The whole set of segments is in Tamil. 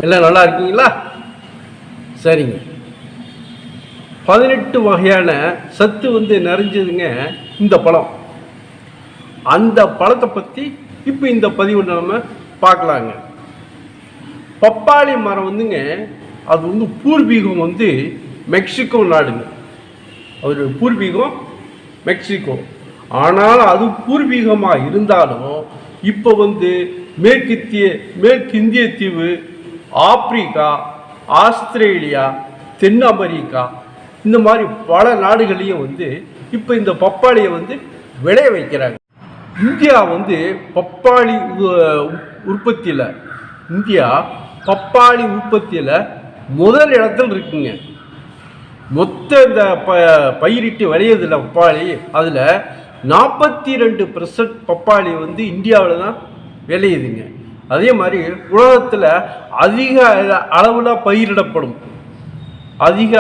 எல்லாம் நல்லா இருக்கீங்களா? சரிங்க. 18 வகையான சத்து நிறைஞ்சதுங்க இந்த பழம். அந்த பழத்தை பற்றி இப்போ இந்த பதிவில் நம்ம பார்க்கலாங்க. பப்பாளி மரம் அது பூர்வீகம் மெக்சிகோ நாடுங்க. அதோட பூர்வீகம் மெக்சிகோ. ஆனால் அது பூர்வீகமாக இருந்தாலும் இப்போ மேற்கிந்திய தீவு, ஆப்பிரிக்கா, ஆஸ்திரேலியா, தென் அமெரிக்கா இந்த மாதிரி பல நாடுகளையும் இப்போ இந்த பப்பாளியை விளைய வைக்கிறாங்க. இந்தியா பப்பாளி உற்பத்தியில் முதல் இடத்துல இருக்குங்க. மொத்த இந்த பயிரிட்டு விளையதில் பப்பாளி அதில் 42% பப்பாளி இந்தியாவில் தான் விளையுதுங்க. அதே மாதிரி உலகத்தில் அதிக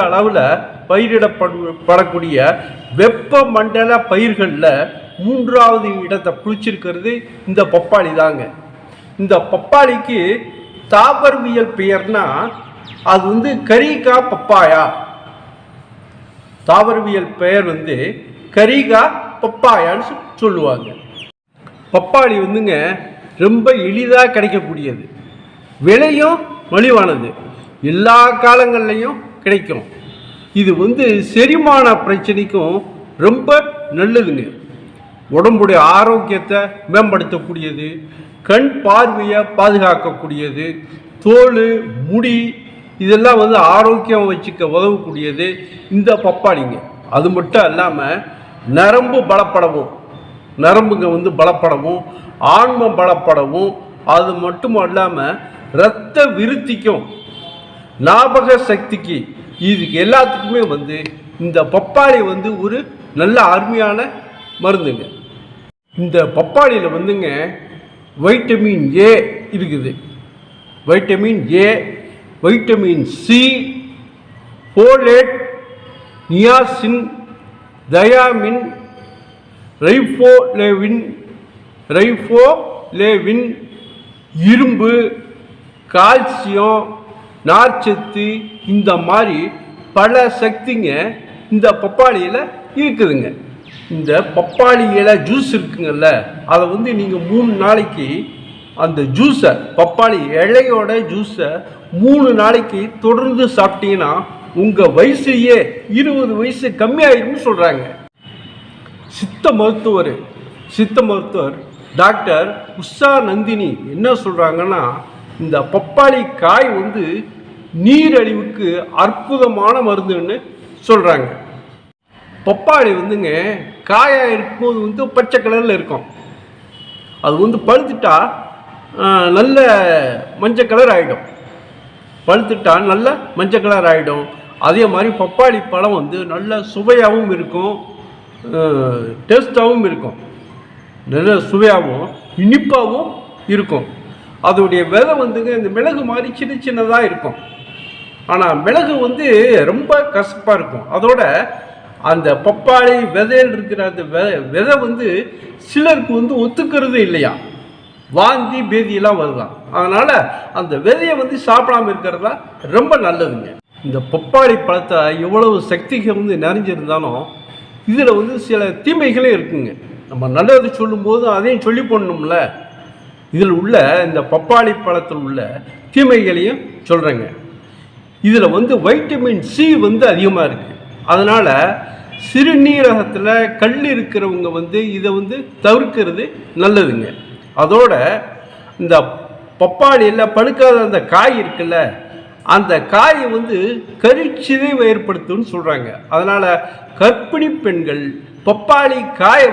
அளவில் பயிரிடப்படக்கூடிய வெப்பமண்டல பயிர்களில் 3வது இடத்தை பிடிச்சிருக்கிறது இந்த பப்பாளி தாங்க. இந்த பப்பாளிக்கு தாவரவியல் பெயர்னா அது கரிகா பப்பாயா. தாவரவியல் பெயர் கரிகா பப்பாயான்னு சொல்லுவாங்க. பப்பாளி ரொம்ப எளிதாக கிடைக்கக்கூடியது, விலையும் மலிவானது, எல்லா காலங்கள்லையும் கிடைக்கும். இது செரிமான பிரச்சனைக்கும் ரொம்ப நல்லதுங்க. உடம்புடைய ஆரோக்கியத்தை மேம்படுத்தக்கூடியது, கண் பார்வையை பாதுகாக்கக்கூடியது, தோல், முடி இதெல்லாம் ஆரோக்கியம் வச்சுக்க உதவக்கூடியது இந்த பப்பாளிங்க. அது மட்டும் இல்லாமல் நரம்புங்க பலப்படவும், ஆன்மம் பலப்படவும், அது மட்டும் இல்லாமல் இரத்த விருத்திக்கும், ஞாபக சக்திக்கு, இதுக்கு எல்லாத்துக்குமே இந்த பப்பாளி ஒரு நல்ல அருமையான மருந்துங்க. இந்த பப்பாளியில் வைட்டமின் ஏ இருக்குது. Vitamin A, vitamin C, folate, niacin, thiamine, riboflavin, இரும்பு, கால்சியம், நார்ச்சத்து இந்த மாதிரி பல சக்திங்க இந்த பப்பாளியில் இருக்குதுங்க. இந்த பப்பாளி இலை ஜூஸ் இருக்குங்கல்ல, அதை நீங்கள் 3 நாளைக்கு அந்த ஜூஸை, பப்பாளி இலையோட ஜூஸை 3 நாளைக்கு தொடர்ந்து சாப்பிட்டீங்கன்னா உங்கள் வயசுலேயே 20 வயசு கம்மியாயிரும்னு சொல்கிறாங்க. சித்த மருத்துவர் டாக்டர் உஷா நந்தினி என்ன சொல்கிறாங்கன்னா, இந்த பப்பாளி காய் நீரழிவுக்கு அற்புதமான மருந்துன்னு சொல்கிறாங்க. பப்பாளி காயாக இருக்கும்போது பச்சை கலரில் இருக்கும். அது பழுத்துட்டா நல்ல மஞ்சள் கலர் ஆகிடும். அதே மாதிரி பப்பாளி பழம் நல்ல சுவையாகவும் இருக்கும், டேஸ்டாகவும் இருக்கும், நல்ல சுவையாகவும் இனிப்பாகவும் இருக்கும். அதோடைய விதை இந்த மிளகு மாதிரி சின்னதாக இருக்கும். ஆனால் மிளகு ரொம்ப கசப்பாக இருக்கும். அதோட அந்த பப்பாளி விதையில் இருக்கிற அந்த விதை சிலருக்கு ஒத்துக்கிறது இல்லையா, வாந்தி பேதியெல்லாம் வருதான். அதனால் அந்த விதையை சாப்பிடாமல் இருக்கிறதா ரொம்ப நல்லதுங்க. இந்த பப்பாளி பழத்தை எவ்வளவு சக்திகள் நிறைஞ்சிருந்தாலும் இதில் சில தீமைகளே இருக்குங்க. நம்ம நல்லது சொல்லும்போது அதையும் சொல்லி போடணும்ல. இதில் உள்ள இந்த பப்பாளி பழத்தில் உள்ள தீமைகளையும் சொல்கிறேங்க. இதில் வைட்டமின் சி அதிகமாக இருக்குது. அதனால் சிறுநீரகத்தில் கல் இருக்கிறவங்க இதை தவிர்க்கிறது நல்லதுங்க. அதோட இந்த பப்பாளியில் பழுக்காத அந்த காய் இருக்குல்ல, அந்த காயை கருச்சிதைவை ஏற்படுத்தும்னு சொல்கிறாங்க. அதனால் கர்ப்பிணி பெண்கள் பப்பாளி காயை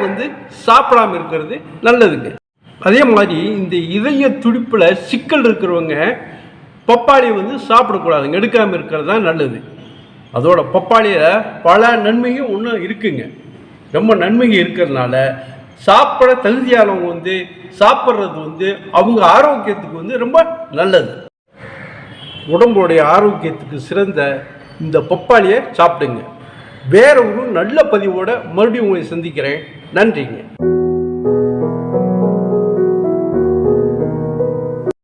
சாப்பிடாமல் இருக்கிறது நல்லதுங்க. அதே மாதிரி இந்த இதய துடிப்பில் சிக்கல் இருக்கிறவங்க பப்பாளி சாப்பிடக்கூடாதுங்க, எடுக்காமல் இருக்கிறது தான் நல்லது. அதோட பப்பாளியில் பல நன்மையும் ஒன்றும் இருக்குங்க. ரொம்ப நன்மைகள் இருக்கிறதுனால சாப்பிட தகுதியானவங்க சாப்பிட்றது அவங்க ஆரோக்கியத்துக்கு ரொம்ப நல்லது. உடம்புடைய ஆரோக்கியத்துக்கு சிறந்த இந்த பப்பாளியை சாப்பிடுங்க. வேற ஒரு நல்ல பதிவோட மறுபடியும் உங்களை சந்திக்கிறேன். நன்றிங்க.